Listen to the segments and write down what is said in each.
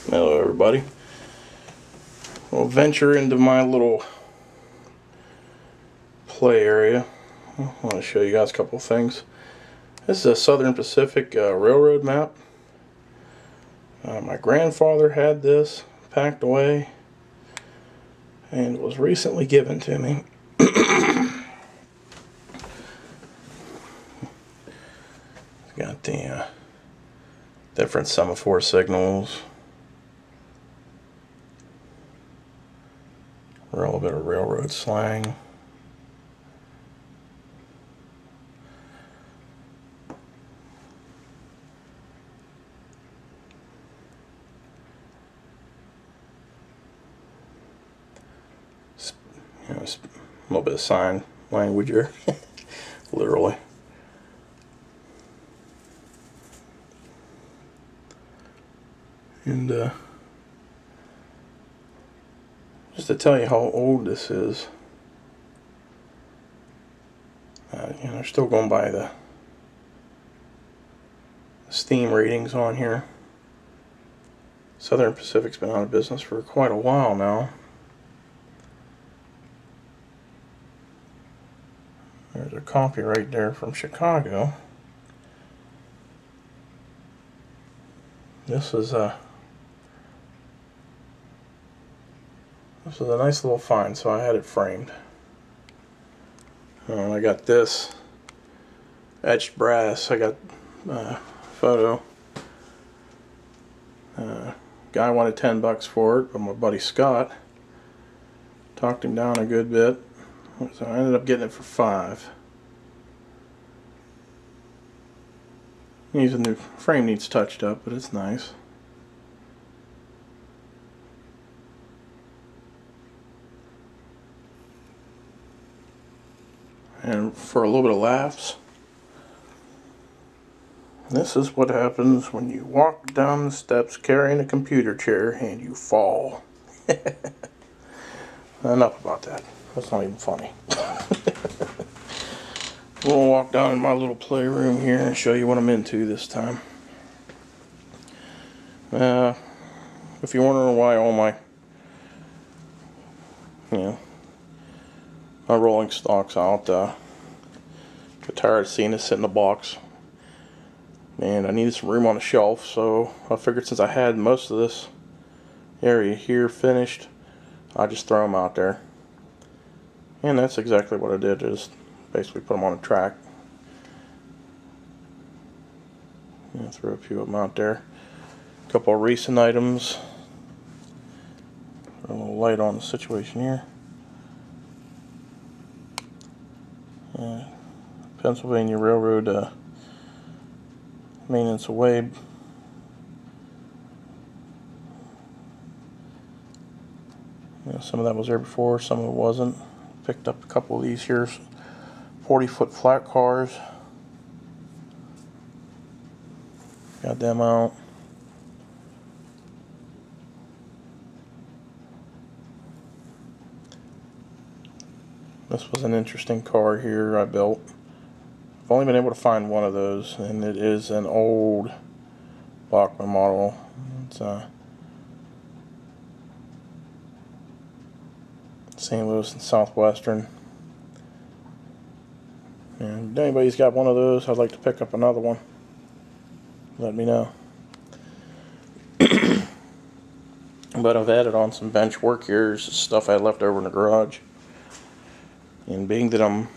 Hello everybody. We'll venture into my little play area. I want to show you guys a couple of things. This is a Southern Pacific Railroad map. My grandfather had this packed away and it was recently given to me. Got the different semaphore signals. A little bit of railroad slang. A little bit of sign language here, literally. And just to tell you how old this is, they're still going by the steam ratings on here. Southern Pacific's been out of business for quite a while now. There's a copy right there from Chicago. This is a nice little find, so I had it framed. And I got this etched brass. I got a photo. Guy wanted $10 for it, but my buddy Scott talked him down a good bit, so I ended up getting it for $5. The new frame needs touched up, but it's nice. And for a little bit of laughs, this is what happens when you walk down the steps carrying a computer chair and you fall. Enough about that. That's not even funny. We'll walk down in my little playroom here and show you what I'm into this time. If you're wondering why all my my rolling stock's out, got tired of seeing it sit in the box, and I needed some room on the shelf, so I figured since I had most of this area here finished, I'd just throw them out there. And that's exactly what I did, just basically put them on a track. And threw a few of them out there. A couple of recent items. Put a little light on the situation here. Pennsylvania Railroad maintenance away. Some of that was there before, some of it wasn't. Picked up a couple of these here 40-foot flat cars. Got them out. This was an interesting car here I built. I've only been able to find one of those, and it is an old Bachmann model. It's St. Louis and Southwestern. And if anybody's got one of those, I'd like to pick up another one. Let me know. But I've added on some bench work here. Here's stuff I had left over in the garage. And being that I'm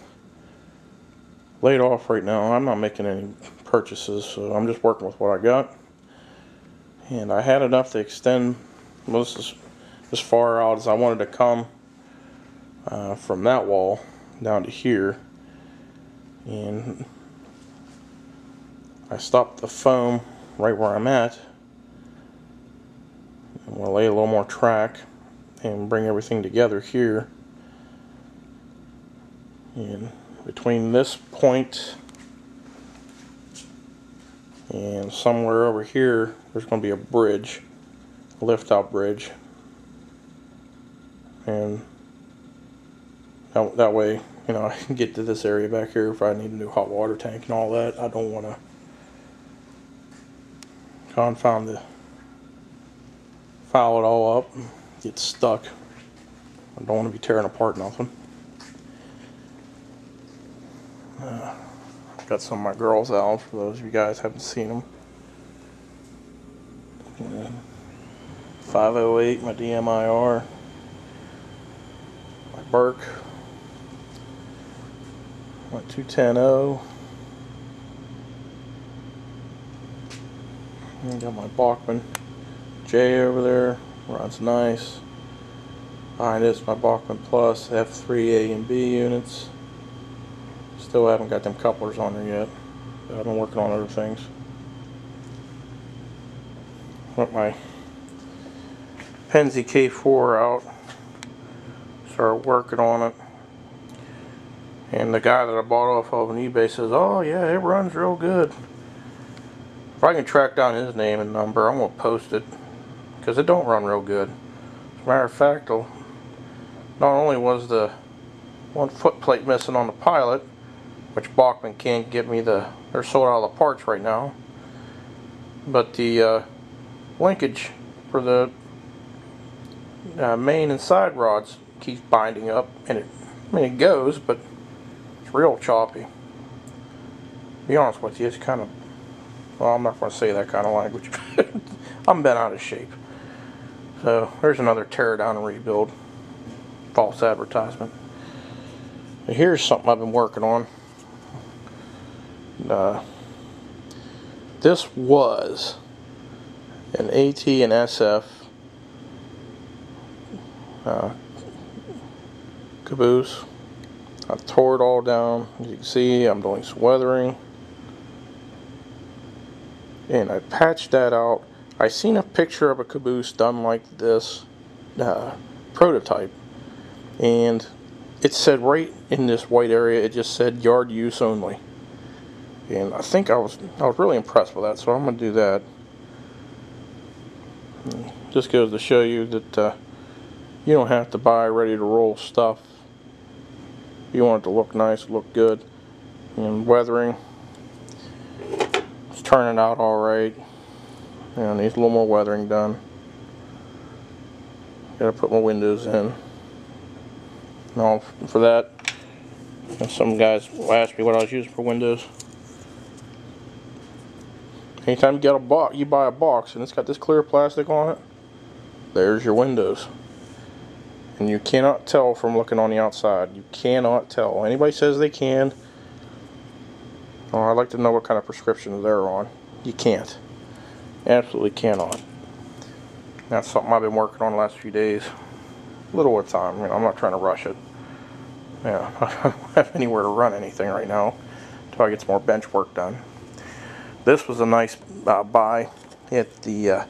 laid off right now, I'm not making any purchases, so I'm just working with what I got. And I had enough to extend most as far out as I wanted to come from that wall down to here. And I stopped the foam right where I'm at. I'm going to lay a little more track and bring everything together here. And between this point and somewhere over here, there's going to be a bridge, a lift-out bridge. And that way, I can get to this area back here if I need a new hot water tank and all that. I don't want to confound file it all up, get stuck. I don't want to be tearing apart nothing. Got some of my girls out, for those of you guys haven't seen them. 508, my DMIR, my Burke, my 210-0. Got my Bachmann J over there, runs nice. Behind this, my Bachmann Plus F3A and B units. Still haven't got them couplers on there yet. I've been working on other things. Got my Pennsy K4 out. Started working on it. And the guy that I bought off of on eBay says, "Oh yeah, it runs real good." If I can track down his name and number, I'm going to post it. Because it don't run real good. As a matter of fact, not only was the one foot plate missing on the Pilot, which Bachmann can't get me they're sold out of the parts right now, but the linkage for the main and side rods keeps binding up, and it goes, but it's real choppy. To be honest with you, it's kind of, well, I'm not going to say that kind of language. I'm bent out of shape. So there's another tear down and rebuild. False advertisement. And here's something I've been working on. This was an AT and SF caboose. I tore it all down. As you can see, I'm doing some weathering. And I patched that out. I seen a picture of a caboose done like this, prototype, and it said right in this white area, it just said yard use only. And I think I was really impressed with that, so I'm gonna do that. Just goes to show you that you don't have to buy ready to roll stuff. You want it to look nice, look good. And weathering, it's turning out all right. And needs a little more weathering done. Gotta put my windows in. Now, for that, some guys asked me what I was using for windows. Anytime you get a box, you buy a box and it's got this clear plastic on it, there's your windows. And you cannot tell from looking on the outside. You cannot tell. Anybody says they can, oh, I'd like to know what kind of prescription they're on. You can't. Absolutely cannot. That's something I've been working on the last few days. A little at a time. I'm not trying to rush it. Yeah, I don't have anywhere to run anything right now until I get some more bench work done. This was a nice buy at the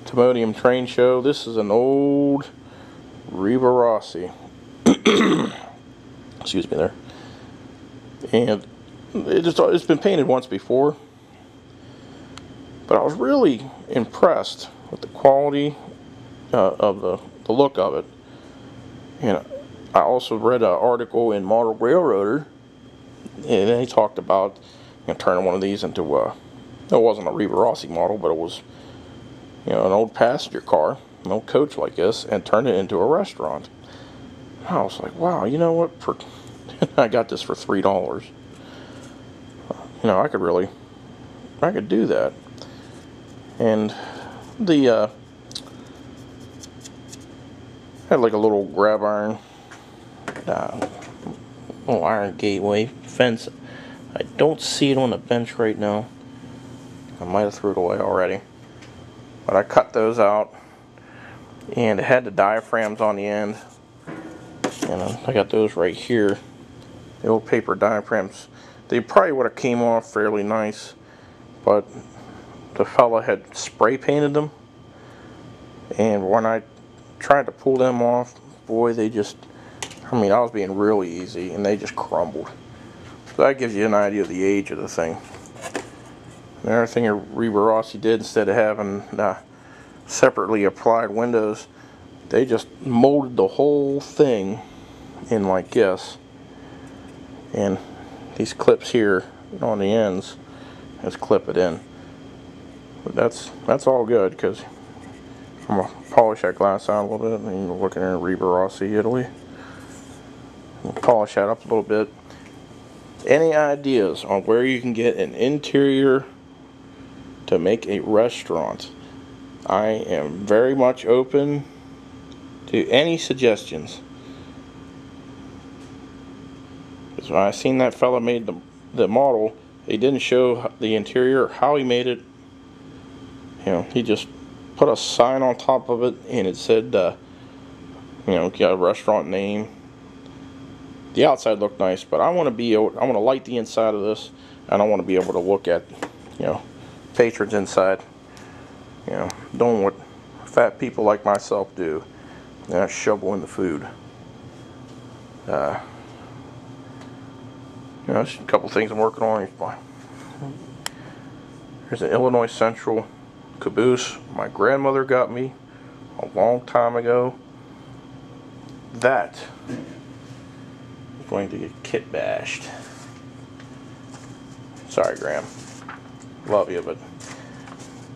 Timonium Train Show. This is an old Reba Rossi. Excuse me there. And it's been painted once before. But I was really impressed with the quality of the look of it. And I also read an article in Model Railroader, and they talked about turning one of these into it wasn't a Reba Rossi model, but it was an old passenger car, an old coach like this, and turn it into a restaurant. And I was like, wow, you know what? I got this for $3. I could do that. And the had like a little grab iron, little iron gateway fence. I don't see it on the bench right now. I might have threw it away already, but I cut those out, and it had the diaphragms on the end, and I got those right here. The old paper diaphragms. They probably would have came off fairly nice, but the fella had spray painted them, and when I tried to pull them off, boy, they just, I was being really easy, and they just crumbled. So that gives you an idea of the age of the thing. Another thing Reba Rossi did, instead of having separately applied windows, they just molded the whole thing in like this, and these clips here on the ends, just clip it in. But that's all good, because I'm going to polish that glass out a little bit. And you're looking at Riva Rossi, Italy. We'll polish that up a little bit. Any ideas on where you can get an interior to make a restaurant? I am very much open to any suggestions. Because when I seen that fella made the model, he didn't show the interior or how he made it. You know, he just put a sign on top of it and it said, you know, got a restaurant name. The outside looked nice, but I want to light the inside of this, and I want to be able to look at, you know, patrons inside. You know, doing what fat people like myself do, and that's shoveling the food. You know, there's a couple things I'm working on. There's an Illinois Central caboose my grandmother got me a long time ago. That is going to get kit bashed. Sorry, Graham. Love you, but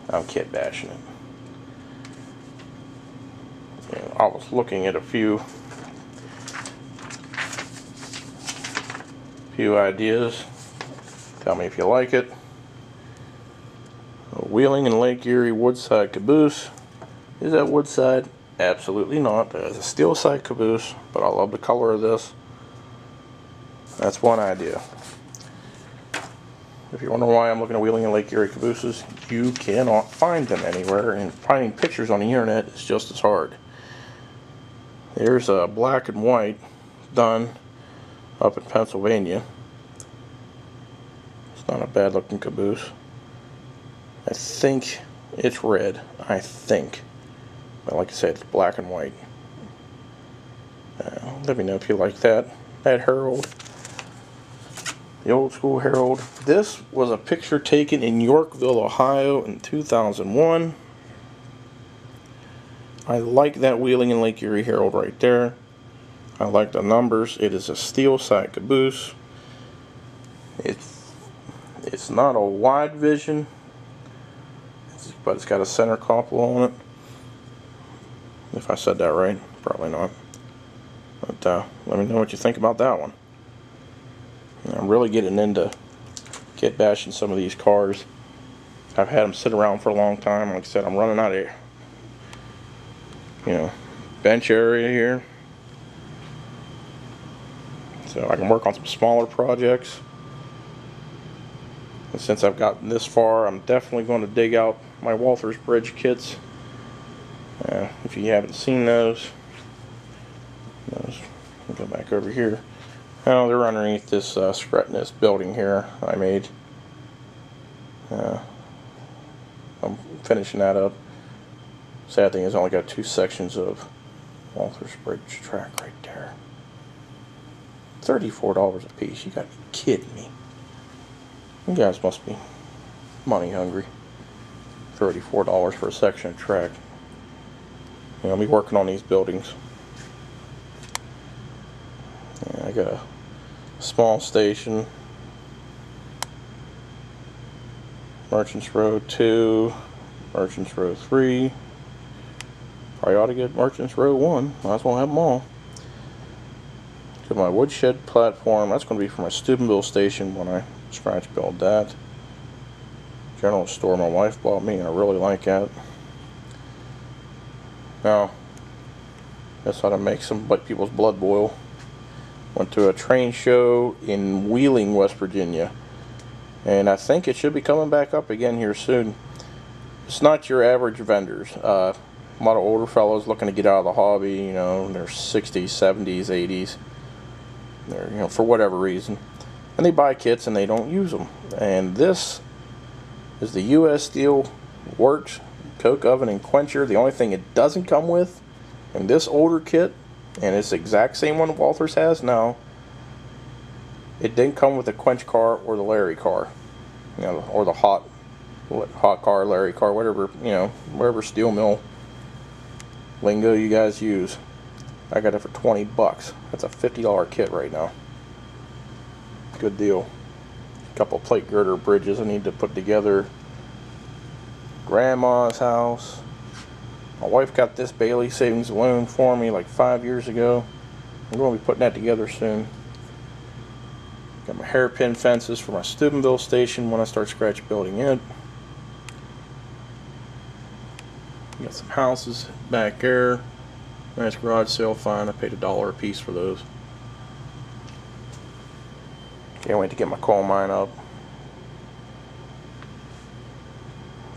I'm kit bashing it. You know, I was looking at a few ideas. Tell me if you like it. A Wheeling and Lake Erie Woodside caboose. Is that Woodside? Absolutely not. There's a steel side caboose, but I love the color of this. That's one idea. If you wonder why I'm looking at Wheeling and Lake Erie cabooses, you cannot find them anywhere, and finding pictures on the internet is just as hard. There's a black and white done up in Pennsylvania. It's not a bad looking caboose. I think it's red. I think. But like I said, it's black and white. Let me know if you like that. That Herald. The old school Herald. This was a picture taken in Yorkville, Ohio in 2001. I like that Wheeling and Lake Erie Herald right there. I like the numbers. It is a steel side caboose. It's not a wide vision, but it's got a center cupola on it. If I said that right, probably not. But let me know what you think about that one. I'm really getting into kit bashing some of these cars. I've had them sit around for a long time. Like I said, I'm running out of, you know, bench area here. So I can work on some smaller projects. And since I've gotten this far, I'm definitely going to dig out my Walther's Bridge kits. If you haven't seen those, we'll go back over here. Oh, they're underneath this this building here I made. I'm finishing that up. Sad thing is I only got 2 sections of Walther's Bridge track right there. $34 a piece. You gotta be kidding me. You guys must be money hungry. $34 for a section of track. You know, I'll be working on these buildings. Yeah, I got a small station. Merchants Road 2. Merchants Road 3. Probably ought to get Merchants Road 1. Might as well have them all. Got my woodshed platform. That's going to be for my Steubenville station when I scratch build that. General store my wife bought me, and I really like that. Now, that's how to make some people's blood boil. Went to a train show in Wheeling, West Virginia, and I think it should be coming back up again here soon. It's not your average vendors. A lot of older fellows looking to get out of the hobby, you know, in their 60s, 70s, 80s. They're, you know, for whatever reason. And they buy kits and they don't use them. And this is the U.S. Steel Works Coke Oven and Quencher. The only thing it doesn't come with in this older kit, and it's the exact same one Walther's has now, it didn't come with the quench car or the Larry car, you know, or the hot car, Larry car, whatever, you know, whatever steel mill lingo you guys use. I got it for 20 bucks. That's a $50 kit right now. Good deal. A couple plate girder bridges I need to put together. Grandma's house. My wife got this Bailey Savings loan for me like 5 years ago. I'm going to be putting that together soon. Got my hairpin fences for my Steubenville station when I start scratch building it. Got some houses back there. Nice garage sale find. I paid $1 a piece for those. Can't wait to get my coal mine up.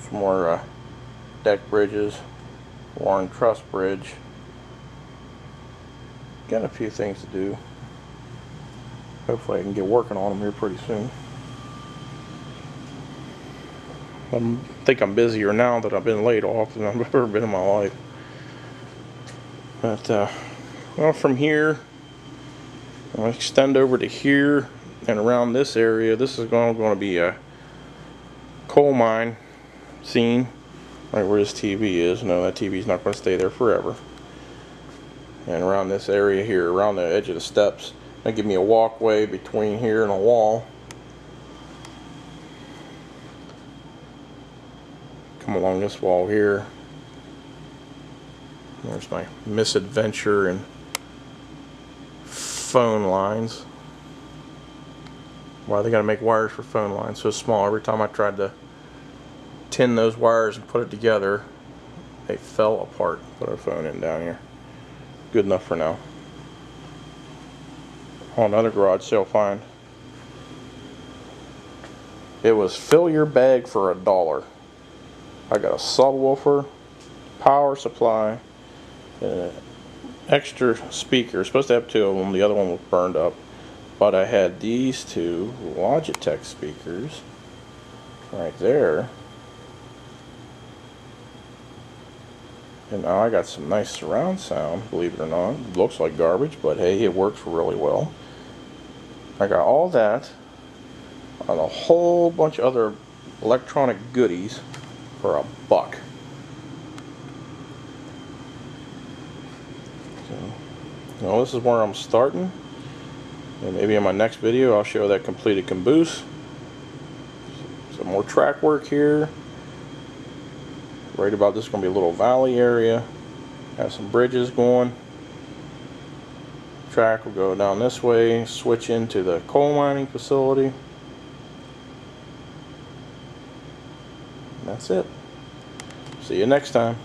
Some more deck bridges. Warren Truss Bridge. Got a few things to do. Hopefully I can get working on them here pretty soon. I think I'm busier now that I've been laid off than I've ever been in my life. But, well, from here, I'll extend over to here and around this area. This is going to be a coal mine scene, right where this TV is. No, that TV is not going to stay there forever. And around this area here, around the edge of the steps, that'll give me a walkway between here and a wall. Come along this wall here. There's my misadventure and phone lines. Why they gotta make wires for phone lines so small? Every time I tried to tin those wires and put it together, they fell apart. Put our phone in down here. Good enough for now. Oh, another garage sale find. It was fill your bag for $1. I got a subwoofer, power supply, and an extra speaker. Supposed to have 2 of them. The other one was burned up. But I had these 2 Logitech speakers right there. And now I got some nice surround sound, believe it or not. It looks like garbage, but hey, it works really well. I got all that and a whole bunch of other electronic goodies for $1. So, well, this is where I'm starting. And maybe in my next video I'll show that completed caboose. Some more track work here. Right about this is going to be a little valley area. Have some bridges going. Track will go down this way, switch into the coal mining facility. And that's it. See you next time.